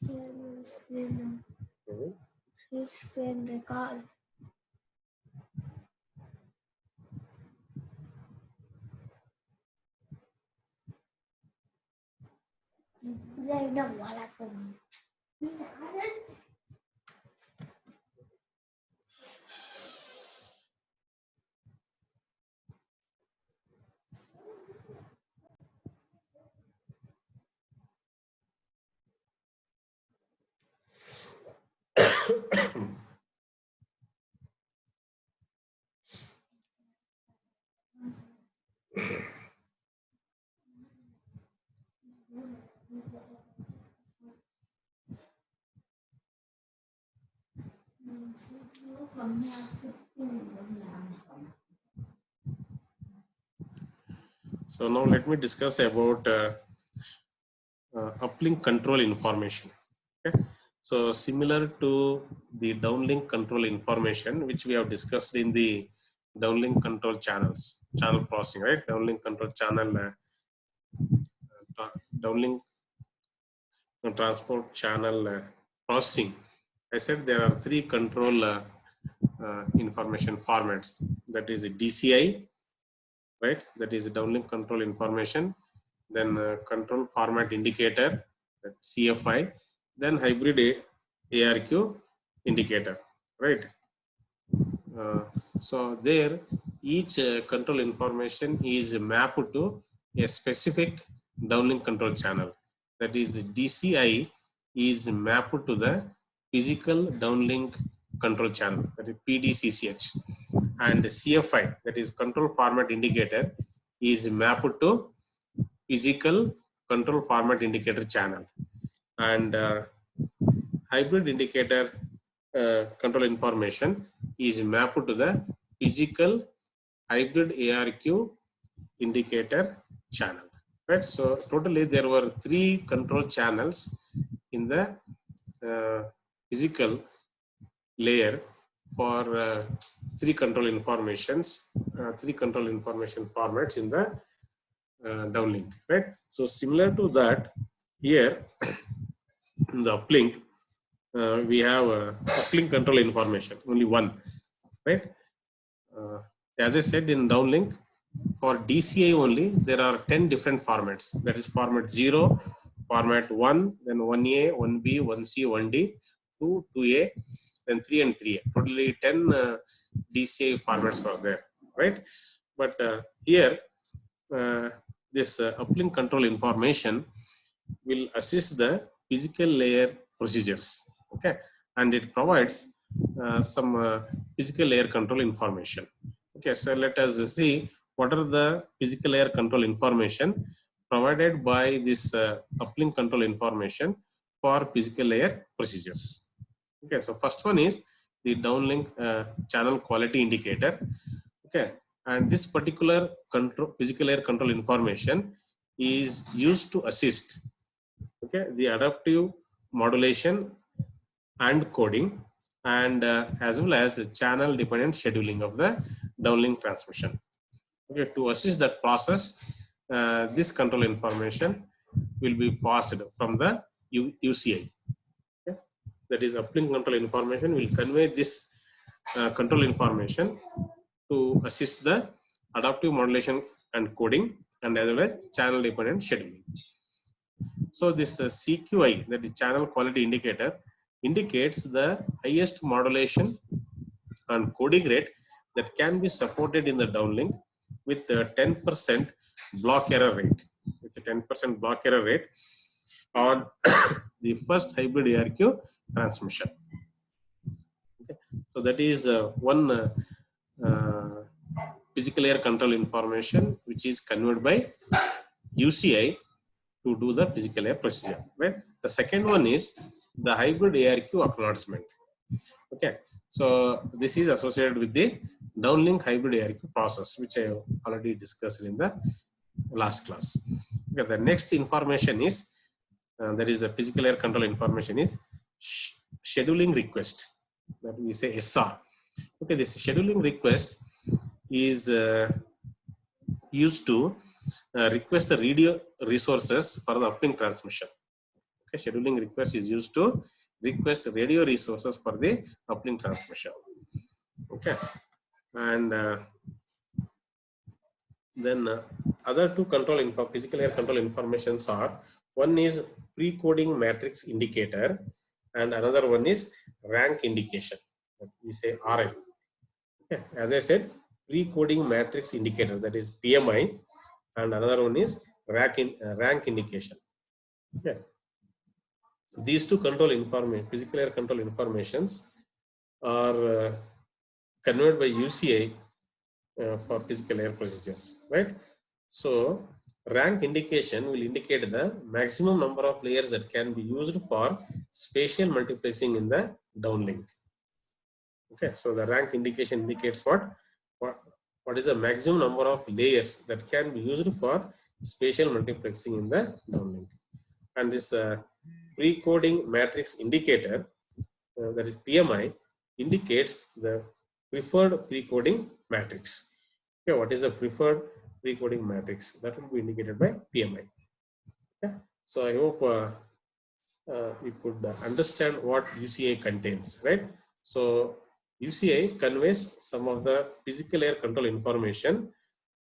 Share your screen. Share screen record. Đây đâu gọi là cùng. So now let me discuss about uplink control information. Okay. So similar to the downlink control information, which we have discussed in the downlink control channels, channel processing, right? Downlink control channel, downlink transport channel processing. I said there are three control information formats. That is a DCI, right? That is a downlink control information. Then control format indicator, CFI. Then hybrid ARQ indicator, right? So there, each control information is mapped to a specific downlink control channel. That is, DCI is mapped to the physical downlink control channel, that is PDCCH. And CFI, that is control format indicator, is mapped to physical control format indicator channel. And hybrid indicator control information is mapped to the physical hybrid ARQ indicator channel, right? So totally there were three control channels in the physical layer for three control information formats in the downlink, right? So similar to that, here in the uplink, we have uplink control information, only one, right? As I said, in downlink, for DCI only, there are 10 different formats. That is format 0, format 1, then 1A, 1B, 1C, 1D, 2, 2A, then 3 and 3A. Totally 10 DCI formats are there, right? But here, this uplink control information will assist the physical layer procedures, okay? And it provides some physical layer control information. Okay, so let us see what are the physical layer control information provided by this uplink control information for physical layer procedures. Okay, so first one is the downlink channel quality indicator. Okay, and this particular control physical layer control information is used to assist, okay, the adaptive modulation and coding, and as well as the channel dependent scheduling of the downlink transmission. Okay, to assist that process, this control information will be passed from the UCI. Okay? That is, uplink control information will convey this control information to assist the adaptive modulation and coding, and as well as channel dependent scheduling. So this CQI, that is channel quality indicator, indicates the highest modulation and coding rate that can be supported in the downlink with a 10% block error rate. It's a 10% block error rate on the first hybrid ARQ transmission. Okay. So that is one physical layer control information which is conveyed by UCI to do the physical layer procedure, right? The second one is the hybrid ARQ acknowledgement. Okay, so this is associated with the downlink hybrid ARQ process, which I already discussed in the last class. Okay, the next information is that is the physical layer control information is scheduling request, that we say SR. Okay, this scheduling request is used to request the radio resources for the uplink transmission. Okay, scheduling request is used to request radio resources for the uplink transmission. Okay, and then other two physical layer control informations are, one is pre-coding matrix indicator and another one is rank indication. We say RI. Okay. As I said, pre-coding matrix indicator, that is PMI, and another one is rank indication. Okay. These two physical layer control informations are conveyed by UCI for physical layer procedures, right? So rank indication will indicate the maximum number of layers that can be used for spatial multiplexing in the downlink. Okay, so the rank indication indicates what is the maximum number of layers that can be used for spatial multiplexing in the downlink. And this pre-coding matrix indicator, that is PMI, indicates the preferred pre-coding matrix. Okay, what is the preferred pre-coding matrix? That will be indicated by PMI. Okay, so I hope you could understand what UCI contains, right? So UCI conveys some of the physical layer control information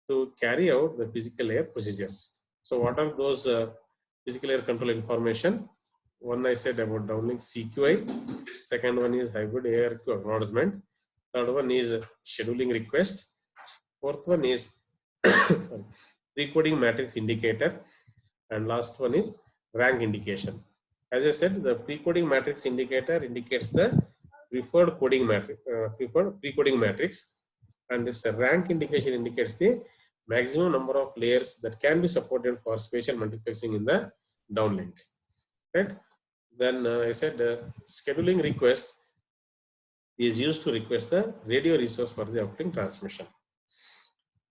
to carry out the physical layer procedures. So what are those physical layer control information? One I said about downlink CQI. Second one is hybrid ARQ acknowledgement. Third one is scheduling request. Fourth one is pre-coding matrix indicator. And last one is rank indication. As I said, the pre-coding matrix indicator indicates the preferred coding matrix, preferred pre-coding matrix, and this rank indication indicates the maximum number of layers that can be supported for spatial multiplexing in the downlink. Right? Then I said scheduling request is used to request the radio resource for the uplink transmission.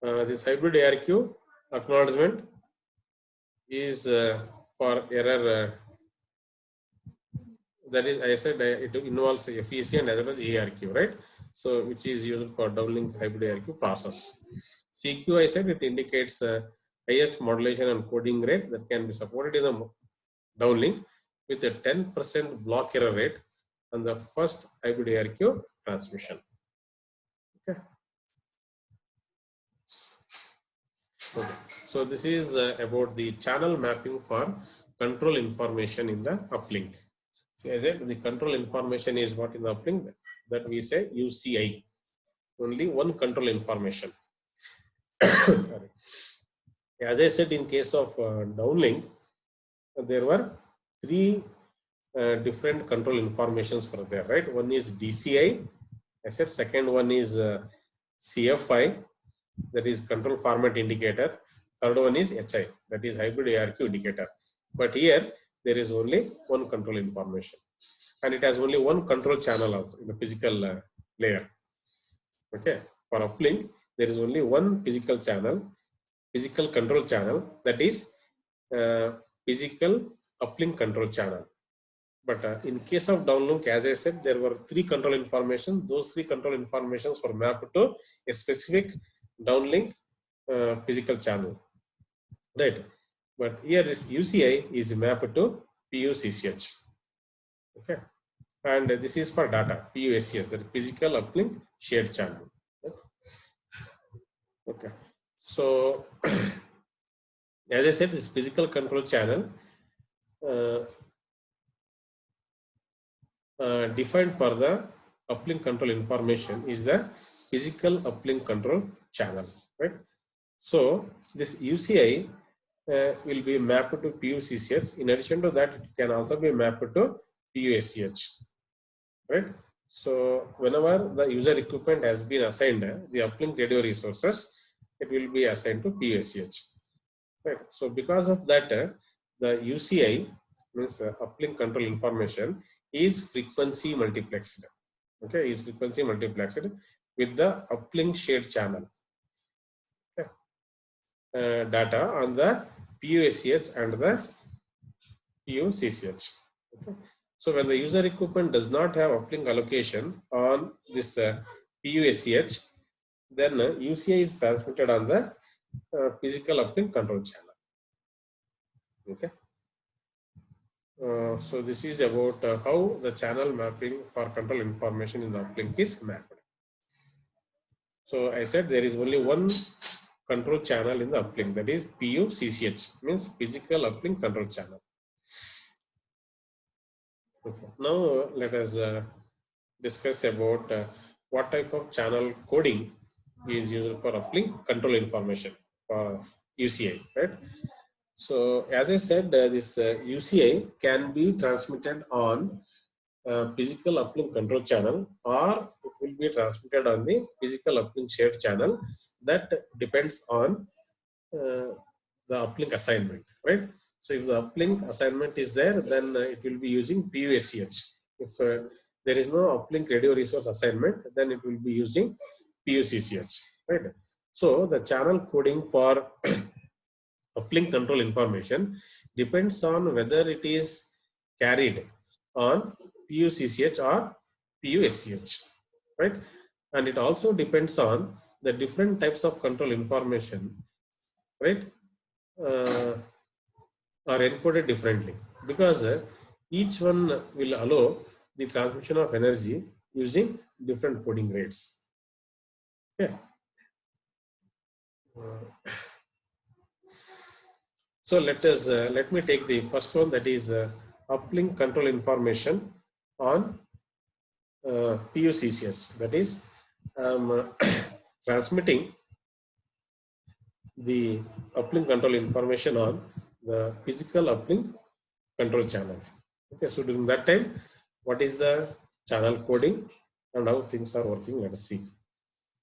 This hybrid ARQ acknowledgement is for error. That is, I said it involves FEC and as well as ARQ, right? So, which is used for downlink hybrid ARQ process. CQ, I said it indicates highest modulation and coding rate that can be supported in the downlink with a 10% block error rate on the first hybrid ARQ transmission. Okay. Okay. So this is about the channel mapping for control information in the uplink. So as I said, the control information is what in the uplink, that we say UCI, only one control information. Sorry. As I said, in case of downlink, there were three different control informations for there, right? One is DCI, I said. Second one is CFI, that is control format indicator. Third one is HI, that is hybrid ARQ indicator. But here there is only one control information, and it has only one control channel also in the physical layer. Okay, for uplink there is only one physical control channel, that is physical uplink control channel. But in case of downlink, as I said, there were three control information. Those three control informations were mapped to a specific downlink physical channel, right? But here this UCI is mapped to PUCCH. Okay, and this is for data PUSCH, that physical uplink shared channel. Okay, so as I said, this physical control channel defined for the uplink control information is the physical uplink control channel, right? So this UCI will be mapped to PUCCH. In addition to that, it can also be mapped to PUSCH, right? So whenever the user equipment has been assigned the uplink radio resources, it will be assigned to PUSCH, right? So because of that, the UCI means uplink control information is frequency multiplexed. Okay, is frequency multiplexed with the uplink shared channel. Okay. Data on the PUSCH and the PUCCH. Okay. So when the user equipment does not have uplink allocation on this PUSCH, then UCI is transmitted on the physical uplink control channel. Okay. So this is about how the channel mapping for control information in the uplink is mapped. So I said there is only one control channel in the uplink, that is PUCCH, means physical uplink control channel. Okay. Now let us discuss about what type of channel coding is used for uplink control information for UCI, right? So as I said, this UCI can be transmitted on physical uplink control channel, or it will be transmitted on the physical uplink shared channel. That depends on the uplink assignment, right? So if the uplink assignment is there, then it will be using PUSCH. If there is no uplink radio resource assignment, then it will be using PUCCH, right? So the channel coding for uplink control information depends on whether it is carried on PUCCH or PUSCH, right? And it also depends on the different types of control information, right, are encoded differently, because each one will allow the transmission of energy using different coding rates. Okay. So let me take the first one, that is uplink control information on PUCCS. That is transmitting the uplink control information on the physical uplink control channel. Okay, so during that time, what is the channel coding and how things are working? Let us see.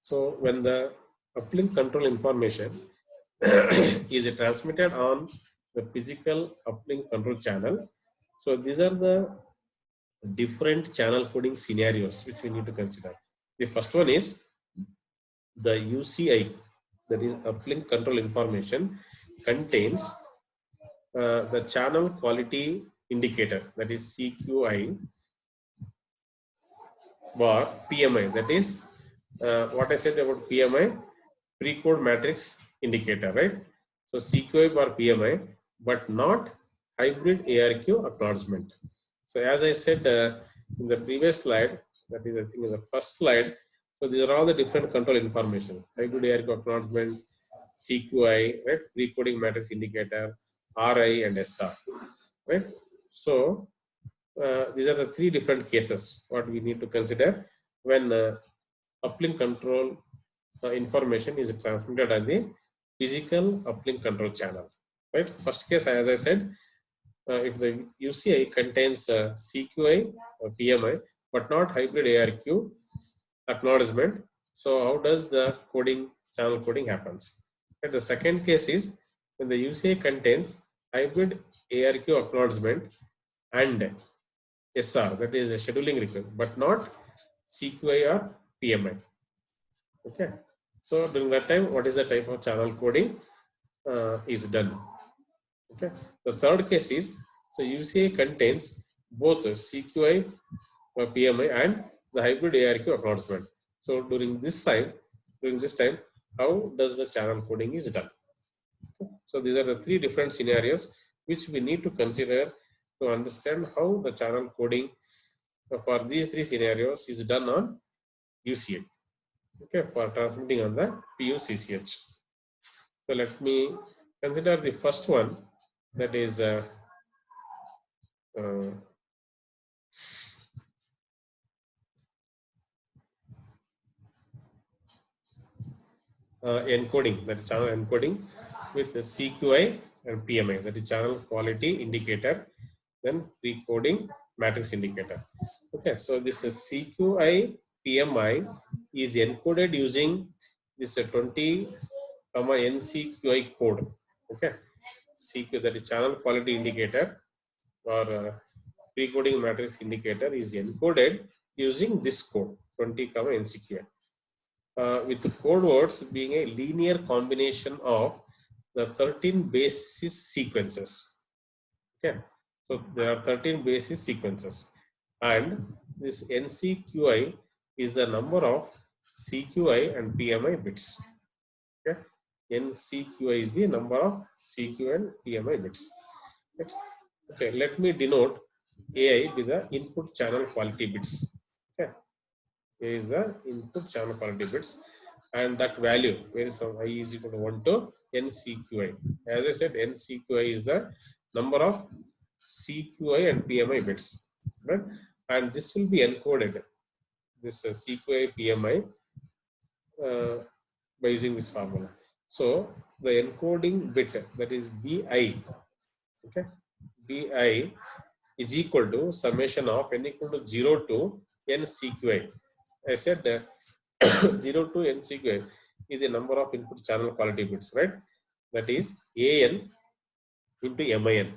So when the uplink control information is transmitted on the physical uplink control channel, so these are the different channel coding scenarios which we need to consider. The first one is the UCI, that is uplink control information, contains the channel quality indicator, that is CQI, bar PMI, that is what I said about PMI, pre-code matrix indicator, right? So CQI bar PMI, but not hybrid ARQ acknowledgement. So as I said in the previous slide, that is I think in the first slide, so these are all the different control information: hybrid ARQ acknowledgement, CQI, right, pre-coding matrix indicator, RI and SR, right? So these are the three different cases what we need to consider when uplink control information is transmitted on the physical uplink control channel, right? First case, as I said, if the UCI contains CQI or PMI but not hybrid ARQ acknowledgement, so how does the coding, channel coding happens? And the second case is when the UCI contains hybrid ARQ acknowledgement and SR, that is a scheduling request, but not CQI or PMI. Okay. So during that time, what is the type of channel coding is done? Okay. The third case is, so UCI contains both CQI or PMI and the hybrid ARQ acknowledgement. So during this time, how does the channel coding is done? Okay. So these are the three different scenarios which we need to consider to understand how the channel coding for these three scenarios is done on UCI. Okay, for transmitting on the PUCCH. So let me consider the first one, that is encoding, that is channel encoding with the CQI and PMI, that is channel quality indicator, then pre-coding matrix indicator. Okay, so this is CQI PMI is encoded using this 20, NCQI code. Okay, CQ, that is channel quality indicator or pre-coding matrix indicator, is encoded using this code 20, NCQI. With the code words being a linear combination of the 13 basis sequences. Okay, so there are 13 basis sequences, and this NCQI is the number of CQI and PMI bits. Okay, NCQI is the number of CQ and PMI bits. Right? Okay, let me denote AI with the input channel quality bits. Okay, here is the input channel quality bits, and that value varies from I is equal to 1 to NCQI. As I said, NCQI is the number of CQI and PMI bits, right? And this will be encoded, this CQI PMI, by using this formula. So the encoding bit, that is BI, okay, BI is equal to summation of n equal to 0 to NCQI. I said that 0 to NCQI is the number of input channel quality bits, right? That is AN into MIN.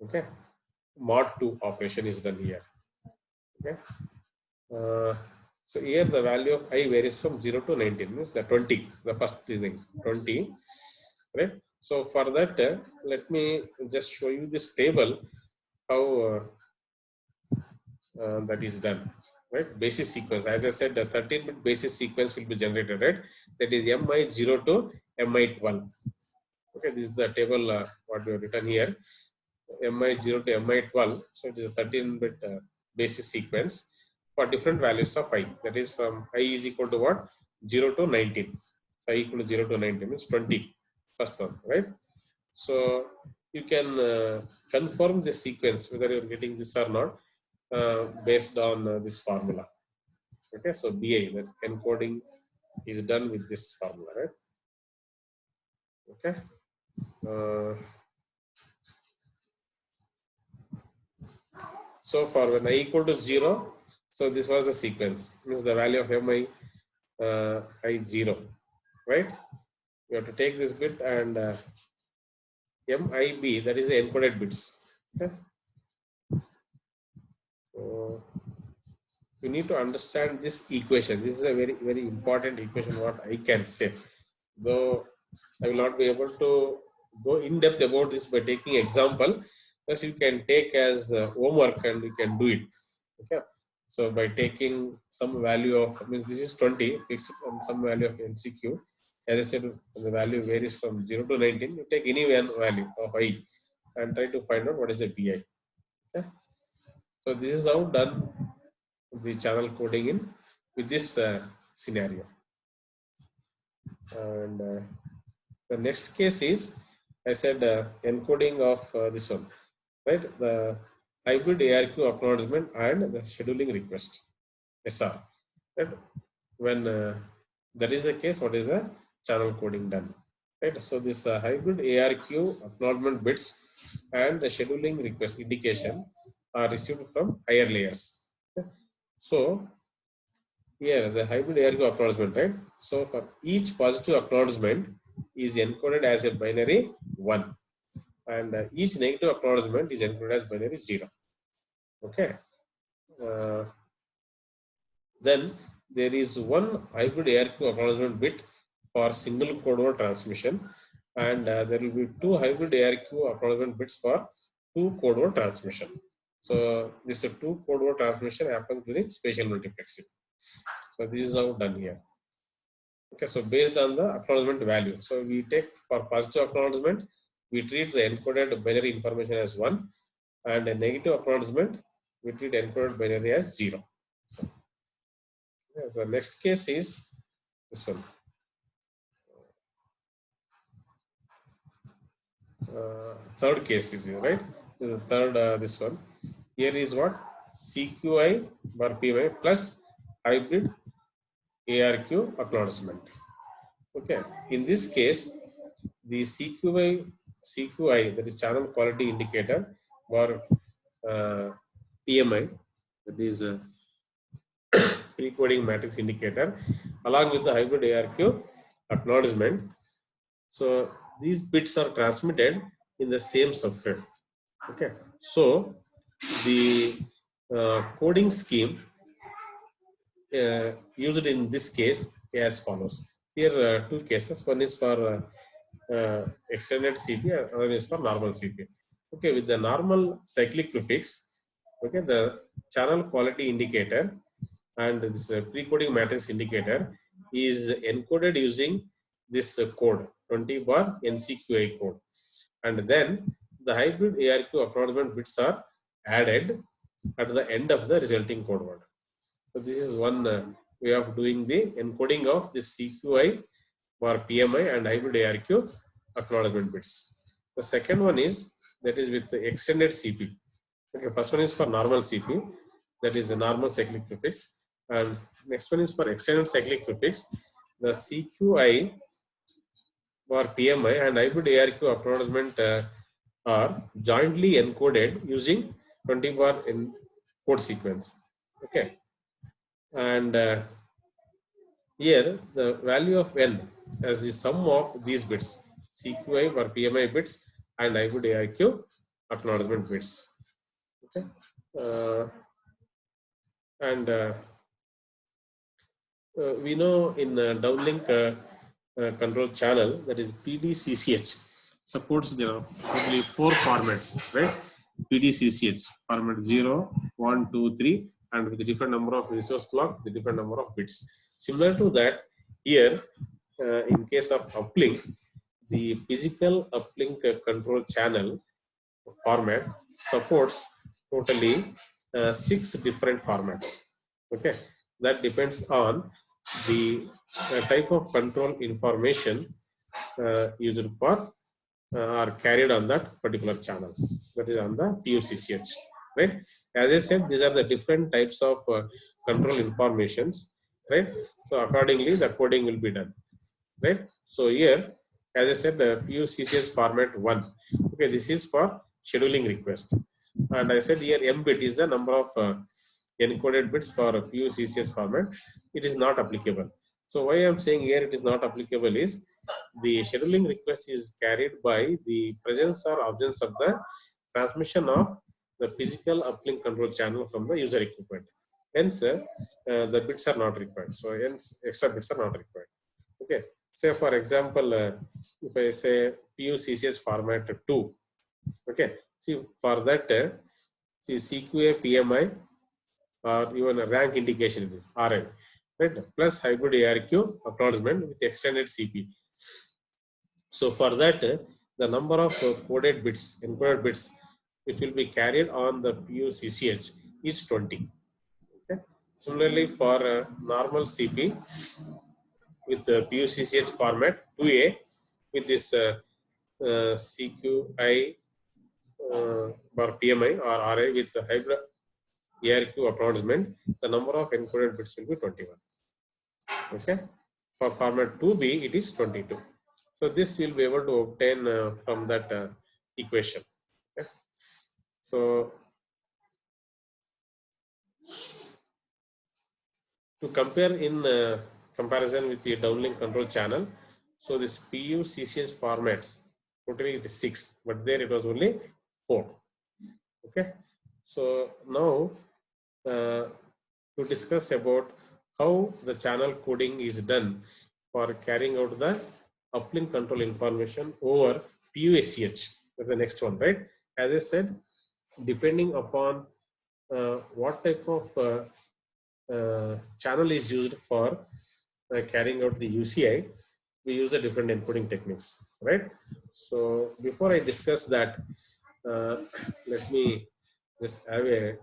Okay, mod 2 operation is done here. Okay, so here the value of I varies from 0 to 19, means the 20, the first thing 20, right? So for that, let me just show you this table how that is done, right? Basis sequence, as I said, the 13-bit basis sequence will be generated, right? That is MI0 to MI12. Okay, this is the table what we have written here, MI0 to MI12. So it is a 13-bit basis sequence for different values of I. That is from I is equal to what? 0 to 19. So I equal to 0 to 19 means 20, first one, right? So you can confirm this sequence whether you are getting this or not based on this formula. Okay, so BI, that encoding is done with this formula, right? Okay. So for when I equal to 0, so this was the sequence, means the value of MI I0, right? You have to take this bit and MIB, that is the encoded bits. Okay. So you need to understand this equation. This is a very, very important equation, what I can say. Though I will not be able to go in depth about this by taking example, because you can take as homework and you can do it. Okay. So by taking some value of, means this is 20, fix it on some value of NCQ. As I said, the value varies from 0 to 19. You take any one value of I and try to find out what is the BI. Okay. So this is how done the channel coding in with this scenario. And the next case is, I said, encoding of this one, right? The hybrid ARQ acknowledgement and the scheduling request, SR. Right? When that is the case, what is the channel coding done? Right? So this hybrid ARQ acknowledgement bits and the scheduling request indication are received from higher layers. Okay? So here the hybrid ARQ acknowledgement, right? So for each positive acknowledgement is encoded as a binary 1, and each negative acknowledgement is encoded as binary 0. Okay. Then there is one hybrid ARQ acknowledgement bit for single code word transmission, and there will be two hybrid ARQ acknowledgement bits for two code word transmission. So this two code word transmission happens during spatial multiplexing. So this is how done here. Okay, so based on the acknowledgement value, so we take for positive acknowledgement, we treat the encoded binary information as 1, and a negative acknowledgement, we treat encoded binary as 0. So, yeah, the next case is this one. Third case is here, right? The third, this one. Here is what? CQI bar PY plus hybrid ARQ acknowledgement. Okay. In this case, the CQI, that is channel quality indicator, or PMI, that is pre-coding matrix indicator, along with the hybrid ARQ acknowledgement. So these bits are transmitted in the same subframe. Okay. So the coding scheme used in this case as follows. Here two cases. One is for extended CP, another is for normal CP. Okay, with the normal cyclic prefix, okay, the channel quality indicator and this pre-coding matrix indicator is encoded using this code, 20 bar NCQI code. And then the hybrid ARQ acknowledgement bits are added at the end of the resulting code word. So this is one way of doing the encoding of this CQI bar PMI and hybrid ARQ acknowledgement bits. The second one is that is with the extended CP. Okay, first one is for normal CP, that is a normal cyclic prefix, and next one is for extended cyclic prefix. The CQI bar PMI and hybrid ARQ acknowledgement are jointly encoded using 20 bar in code sequence. Okay, and here the value of n as the sum of these bits, CQI bar PMI bits and hybrid ARQ acknowledgement bits. Okay, and we know in downlink control channel, that is PDCCH supports the probably 4 formats, right? PDCCH format 0, 1, 2, 3, and with the different number of resource block, the different number of bits. Similar to that, here in case of uplink, the physical uplink control channel format supports totally 6 different formats. Okay, that depends on the type of control information used for are carried on that particular channel, that is on the PUCCH, right? As I said, these are the different types of control informations, right? So accordingly the coding will be done, right? So here, as I said, the PUCCH format 1, okay, this is for scheduling request, and I said here m bit is the number of encoded bits for a PUCCH format. It is not applicable. So why I am saying here it is not applicable is the scheduling request is carried by the presence or absence of the transmission of the physical uplink control channel from the user equipment. Hence, the bits are not required. So hence, extra bits are not required. Okay. Say for example, if I say PUCCH format 2, okay. See for that, see CQA PMI or even a rank indication, it is RN, right? Plus hybrid ARQ acknowledgement with extended CP. So for that, the number of coded bits, encoded bits, which will be carried on the PUCCH is 20. Okay. Similarly, for normal CP with the PUCCH format 2A with this CQI bar PMI or RA with the hybrid ARQ acknowledgement, the number of encoded bits will be 21. Okay. For format 2B, it is 22. So this will be able to obtain from that equation. Okay. So to compare in comparison with the downlink control channel, so this PUCCH formats, totally it is 6, but there it was only 4. Okay. So now to discuss about how the channel coding is done for carrying out the uplink control information over PUCCH. That's the next one, right? As I said, depending upon what type of channel is used for carrying out the UCI, we use the different encoding techniques, right? So before I discuss that, let me just have a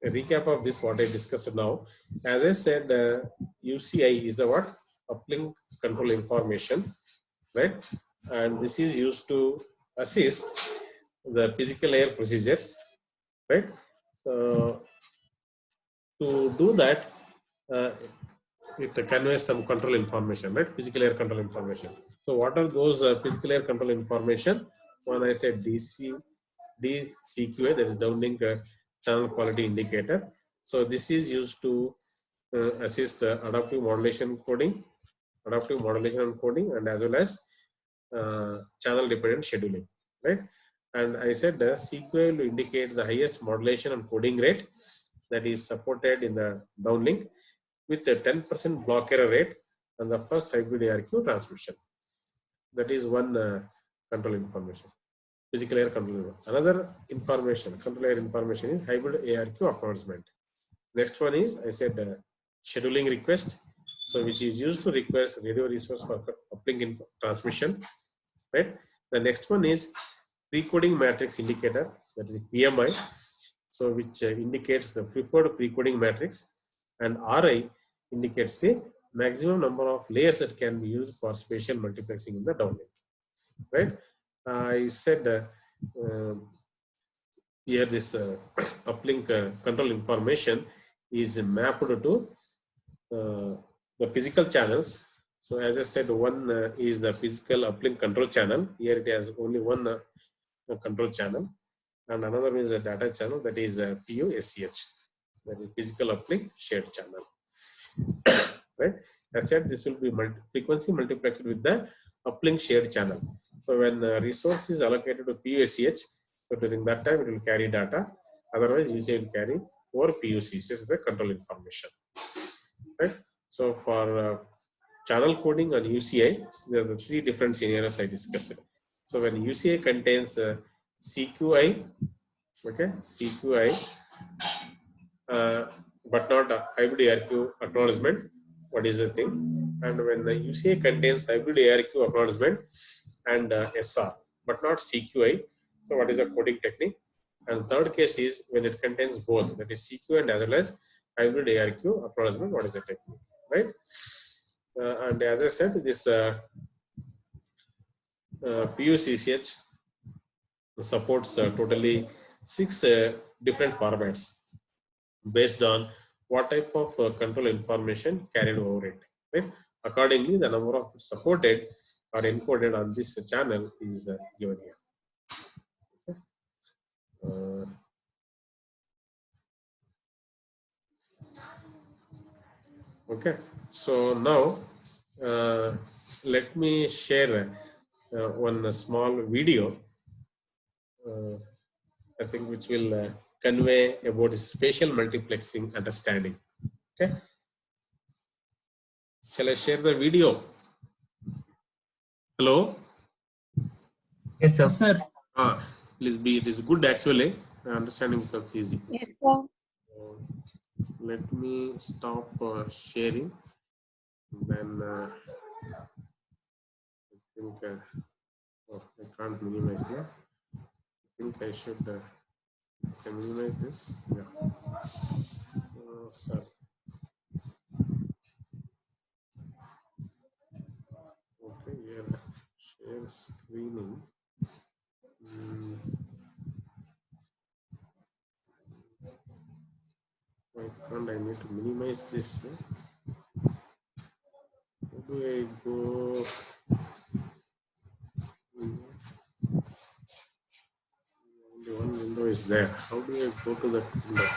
recap of this, what I discussed now. As I said, UCI is the what? Uplink control information, right? And this is used to assist the physical layer procedures, right? So to do that, it conveys some control information, right? Physical layer control information. So what are those physical layer control information? When I said DCQA, that is downlink channel quality indicator. So this is used to assist adaptive modulation coding, adaptive modulation and coding, and as well as channel dependent scheduling, right? And I said the CQA will indicate the highest modulation and coding rate that is supported in the downlink with a 10% block error rate and the first hybrid ARQ transmission. That is one control information, physical layer control. Another information, control layer information is hybrid ARQ acknowledgement. Next one is, I said, scheduling request, so which is used to request radio resource for uplink in transmission, right? The next one is precoding matrix indicator, that is PMI, so which indicates the preferred precoding matrix, and RI indicates the maximum number of layers that can be used for spatial multiplexing in the downlink, right? I said here this uplink control information is mapped to the physical channels. So as I said, one is the physical uplink control channel. Here it has only one control channel, and another is a data channel, that is PUSCH, that is physical uplink shared channel. Right? As I said, this will be frequency multiplexed with the uplink shared channel. So when the resource is allocated to PUSCH, so during that time it will carry data. Otherwise, UCI will carry over PUCC, is the control information. Right? So for channel coding on UCI, there are the three different scenarios I discussed. So when UCI contains CQI, okay, CQI, but not hybrid ARQ acknowledgement, what is the thing? And when the UCI contains hybrid ARQ acknowledgement and SR, but not CQI, so what is the coding technique? And third case is when it contains both, that is CQ and as well as hybrid ARQ acknowledgement, what is the technique, right? And as I said, this PUCCH supports totally 6 different formats based on what type of control information carried over it, right? Accordingly, the number of supported or encoded on this channel is given here. Okay, so now let me share one small video, I think, which will convey about spatial multiplexing understanding. Okay, shall I share the video? Hello? Yes, sir. Yes, sir. Please be, it is good actually, understanding becomes easy. Yes, sir. Let me stop sharing, then I think oh, I can't minimize now. I think I should can minimize this. Yeah. Sorry. Okay, here share screening. Why can't I need to minimize this? How do I go? Only one window is there. How do I go to that window?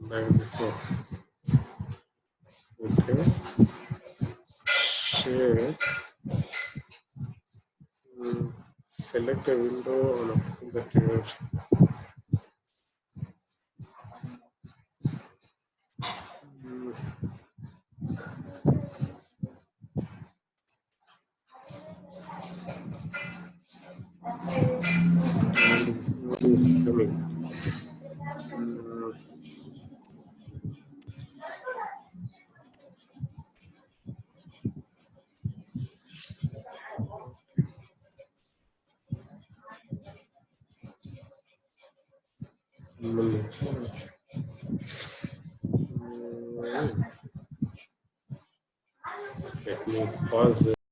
Back this way. Okay. Share. Select a window on that you what is coming. Let me pause.